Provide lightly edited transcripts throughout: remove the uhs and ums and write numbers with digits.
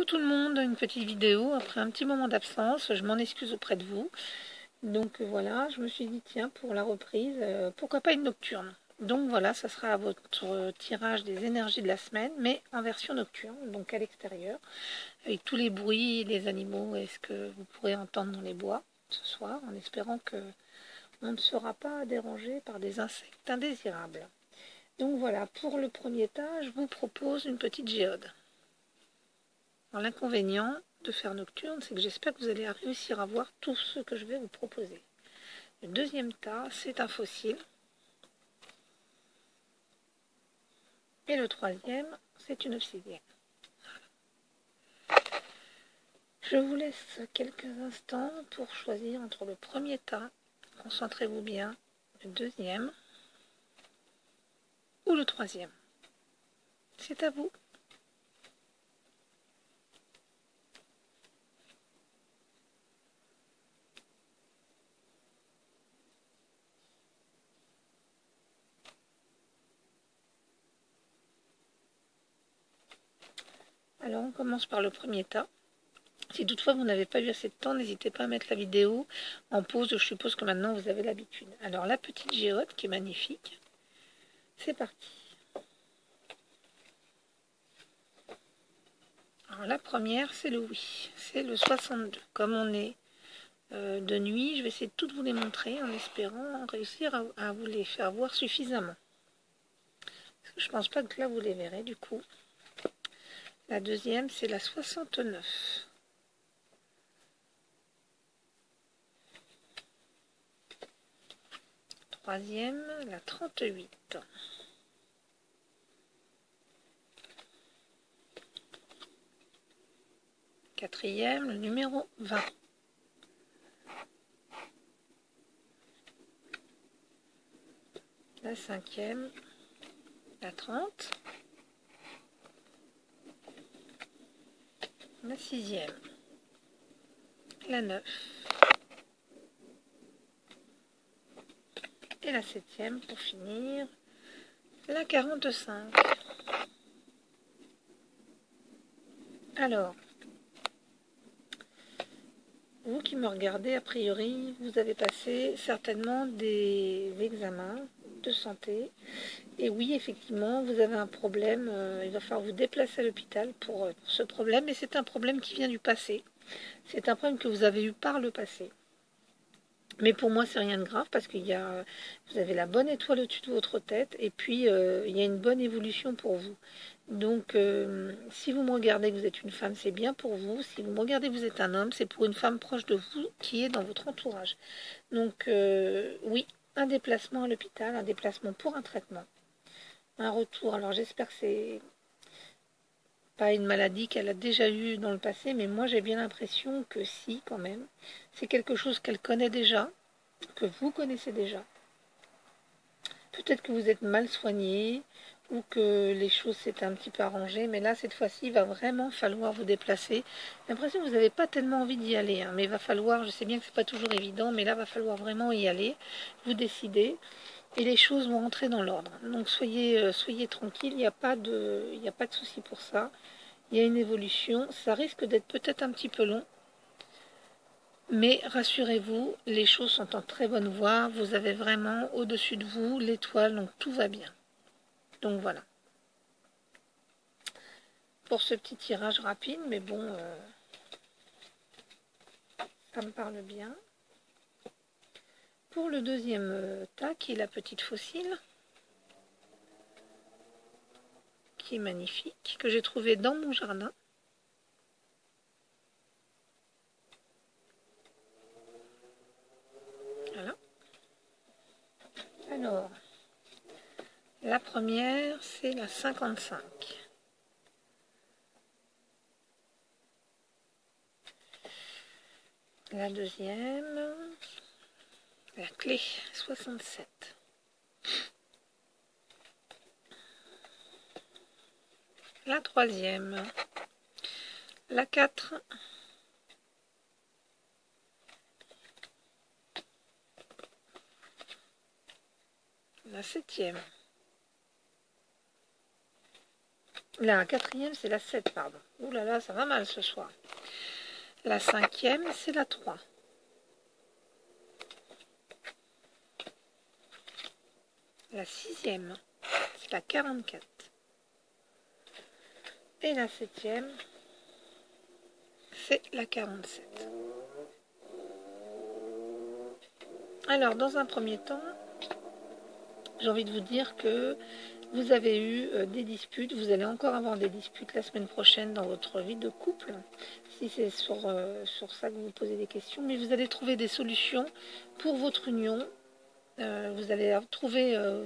Coucou tout le monde, une petite vidéo après un petit moment d'absence, je m'en excuse auprès de vous. Donc voilà, je me suis dit tiens, pour la reprise, pourquoi pas une nocturne. Donc voilà, ça sera votre tirage des énergies de la semaine, mais en version nocturne, donc à l'extérieur, avec tous les bruits, les animaux et ce que vous pourrez entendre dans les bois ce soir, en espérant que on ne sera pas dérangé par des insectes indésirables. Donc voilà, pour le premier tas, je vous propose une petite géode. L'inconvénient de faire nocturne, c'est que j'espère que vous allez réussir à voir tout ce que je vais vous proposer. Le deuxième tas, c'est un fossile. Et le troisième, c'est une obsidienne. Je vous laisse quelques instants pour choisir entre le premier tas, concentrez-vous bien, le deuxième ou le troisième. C'est à vous. Alors on commence par le premier tas. Si toutefois vous n'avez pas eu assez de temps, n'hésitez pas à mettre la vidéo en pause, je suppose que maintenant vous avez l'habitude. Alors la petite géode qui est magnifique, c'est parti. Alors la première, c'est le oui, c'est le 62. Comme on est de nuit, je vais essayer de toutes vous les montrer en espérant réussir à vous les faire voir suffisamment. Parce que je pense pas que là vous les verrez du coup. La deuxième, c'est la 69. Troisième, la 38. Quatrième, le numéro 20. La cinquième, la 30. La sixième, la 9. Et la septième, pour finir, la 45. Alors, vous qui me regardez, a priori, vous avez passé certainement des examens de santé. Et oui, effectivement, vous avez un problème. Il va falloir vous déplacer à l'hôpital pour ce problème. Et c'est un problème qui vient du passé. C'est un problème que vous avez eu par le passé. Mais pour moi, c'est rien de grave parce qu'il y a, vous avez la bonne étoile au-dessus de votre tête. Et puis, il y a une bonne évolution pour vous. Donc, si vous me regardez que vous êtes une femme, c'est bien pour vous. Si vous me regardez que vous êtes un homme, c'est pour une femme proche de vous qui est dans votre entourage. Donc, oui, un déplacement à l'hôpital, un déplacement pour un traitement, un retour. Alors, j'espère que c'est pas une maladie qu'elle a déjà eue dans le passé, mais moi, j'ai bien l'impression que si, quand même. C'est quelque chose qu'elle connaît déjà, que vous connaissez déjà. Peut-être que vous êtes mal soigné ou que les choses s'étaient un petit peu arrangées, mais là, cette fois-ci, il va vraiment falloir vous déplacer. J'ai l'impression que vous n'avez pas tellement envie d'y aller, hein, mais il va falloir, je sais bien que c'est pas toujours évident, mais là, il va falloir vraiment y aller, vous décider, et les choses vont rentrer dans l'ordre. Donc, soyez tranquille, il n'y a pas de souci pour ça. Il y a une évolution, ça risque d'être peut-être un petit peu long, mais rassurez-vous, les choses sont en très bonne voie. Vous avez vraiment au-dessus de vous l'étoile, donc tout va bien. Donc voilà. Pour ce petit tirage rapide, mais bon, ça me parle bien. Pour le deuxième tas, qui est la petite fossile, qui est magnifique, que j'ai trouvé dans mon jardin. Voilà. Alors, la première, c'est la 55. La deuxième, la clé 67. La troisième, la 4. La septième. La quatrième, c'est la 7, pardon. Ouh là là, ça va mal ce soir. La 5e, c'est la 3. La 6e, c'est la 44. Et la 7e, c'est la 47. Alors, dans un premier temps, j'ai envie de vous dire que vous avez eu des disputes, vous allez encore avoir des disputes la semaine prochaine dans votre vie de couple, si c'est sur ça que vous vous posez des questions, mais vous allez trouver des solutions pour votre union. Vous allez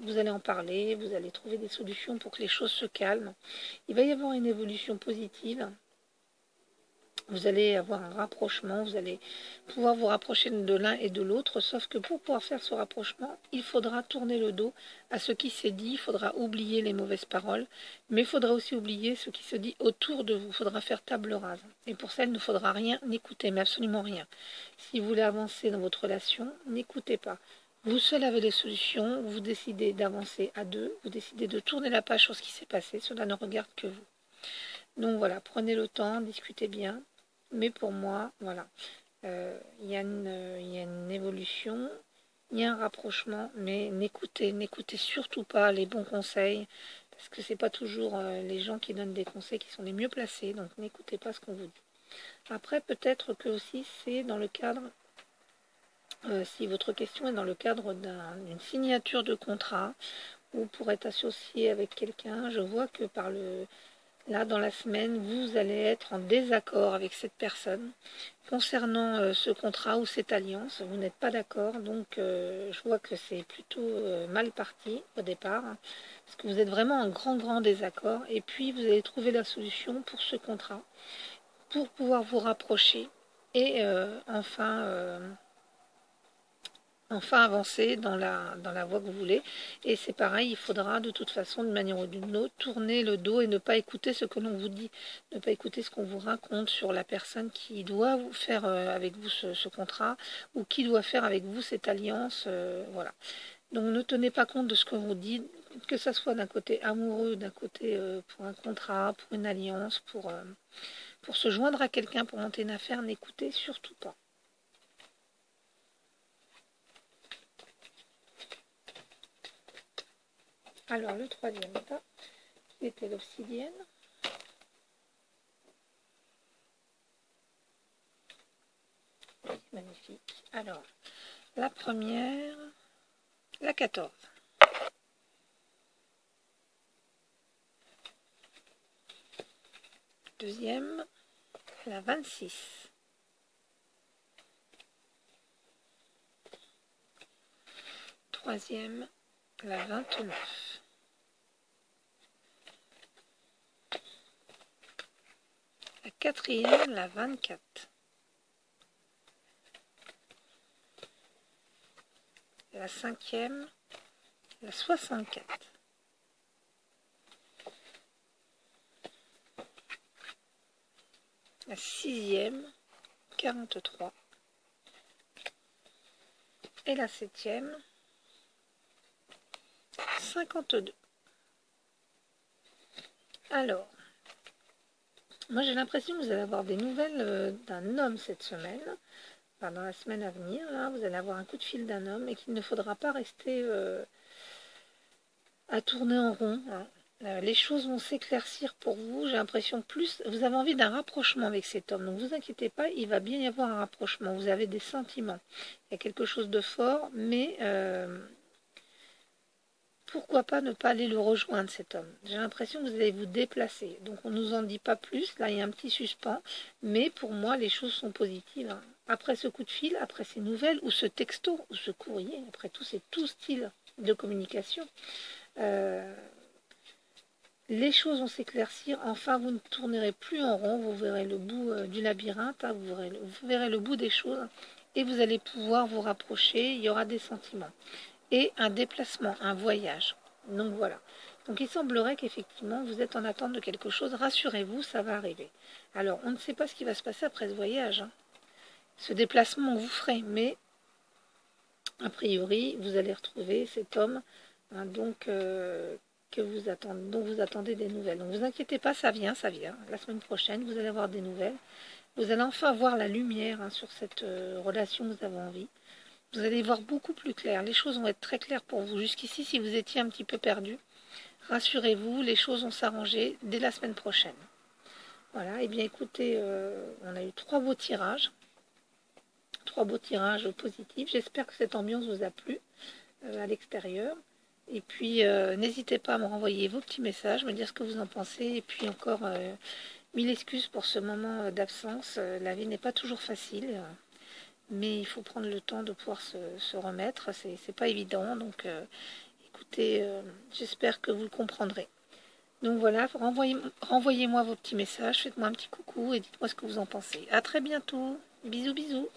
vous allez en parler, vous allez trouver des solutions pour que les choses se calment. Il va y avoir une évolution positive. Vous allez avoir un rapprochement, vous allez pouvoir vous rapprocher de l'un et de l'autre, sauf que pour pouvoir faire ce rapprochement, il faudra tourner le dos à ce qui s'est dit, il faudra oublier les mauvaises paroles, mais il faudra aussi oublier ce qui se dit autour de vous, il faudra faire table rase. Et pour ça, il ne faudra rien écouter, mais absolument rien. Si vous voulez avancer dans votre relation, n'écoutez pas. Vous seul avez les solutions, vous décidez d'avancer à deux, vous décidez de tourner la page sur ce qui s'est passé, cela ne regarde que vous. Donc voilà, prenez le temps, discutez bien. Mais pour moi, voilà, il y a une évolution, il y a un rapprochement, mais n'écoutez surtout pas les bons conseils, parce que c'est pas toujours les gens qui donnent des conseils qui sont les mieux placés, donc n'écoutez pas ce qu'on vous dit. Après, peut-être que aussi c'est dans le cadre, si votre question est dans le cadre d'une signature de contrat, ou pour être associé avec quelqu'un, je vois que là, dans la semaine, vous allez être en désaccord avec cette personne concernant ce contrat ou cette alliance. Vous n'êtes pas d'accord, donc je vois que c'est plutôt mal parti au départ, hein, parce que vous êtes vraiment en grand désaccord. Et puis, vous allez trouver la solution pour ce contrat, pour pouvoir vous rapprocher et enfin avancer dans la voie que vous voulez. Et c'est pareil, il faudra de toute façon, d'une manière ou d'une autre, tourner le dos et ne pas écouter ce que l'on vous dit, ne pas écouter ce qu'on vous raconte sur la personne qui doit vous faire avec vous ce contrat, ou qui doit faire avec vous cette alliance. Voilà. Donc ne tenez pas compte de ce qu'on vous dit, que ce soit d'un côté amoureux, d'un côté pour un contrat, pour une alliance, pour se joindre à quelqu'un, pour monter une affaire, n'écoutez surtout pas. Alors, le troisième tas, qui était l'obsidienne. Magnifique. Alors, la première, la 14. Deuxième, la 26. Troisième, la 29. La quatrième, la 24. La cinquième, la 64. La sixième, 43. Et la septième, 52. Alors, moi j'ai l'impression que vous allez avoir des nouvelles d'un homme cette semaine. Enfin, dans la semaine à venir, là, vous allez avoir un coup de fil d'un homme et qu'il ne faudra pas rester à tourner en rond, hein. Les choses vont s'éclaircir pour vous. J'ai l'impression plus, vous avez envie d'un rapprochement avec cet homme. Donc vous inquiétez pas, il va bien y avoir un rapprochement. Vous avez des sentiments. Il y a quelque chose de fort, mais pourquoi pas ne pas aller le rejoindre, cet homme. J'ai l'impression que vous allez vous déplacer. Donc on ne nous en dit pas plus. Là, il y a un petit suspens. Mais pour moi, les choses sont positives, hein. Après ce coup de fil, après ces nouvelles, ou ce texto, ou ce courrier, après tout, c'est tout style de communication. Les choses vont s'éclaircir. Enfin, vous ne tournerez plus en rond. Vous verrez le bout du labyrinthe. Hein, vous verrez le bout des choses. Et vous allez pouvoir vous rapprocher. Il y aura des sentiments. Et un déplacement, un voyage. Donc voilà. Donc il semblerait qu'effectivement vous êtes en attente de quelque chose. Rassurez-vous, ça va arriver. Alors on ne sait pas ce qui va se passer après ce voyage, hein. Ce déplacement vous ferez, mais a priori vous allez retrouver cet homme, hein, donc dont vous attendez des nouvelles. Donc, vous inquiétez pas, ça vient, ça vient. La semaine prochaine, vous allez avoir des nouvelles. Vous allez enfin voir la lumière sur cette relation que vous avez envie. Vous allez voir beaucoup plus clair. Les choses vont être très claires pour vous. Jusqu'ici, si vous étiez un petit peu perdu, rassurez-vous, les choses vont s'arranger dès la semaine prochaine. Voilà, et bien écoutez, on a eu 3 beaux tirages. 3 beaux tirages positifs. J'espère que cette ambiance vous a plu à l'extérieur. Et puis, n'hésitez pas à me renvoyer vos petits messages, me dire ce que vous en pensez. Et puis encore, 1000 excuses pour ce moment d'absence. La vie n'est pas toujours facile. Mais il faut prendre le temps de pouvoir se remettre. C'est pas évident. Donc, écoutez, j'espère que vous le comprendrez. Donc voilà, renvoyez-moi vos petits messages, faites-moi un petit coucou et dites-moi ce que vous en pensez. À très bientôt. Bisous, bisous.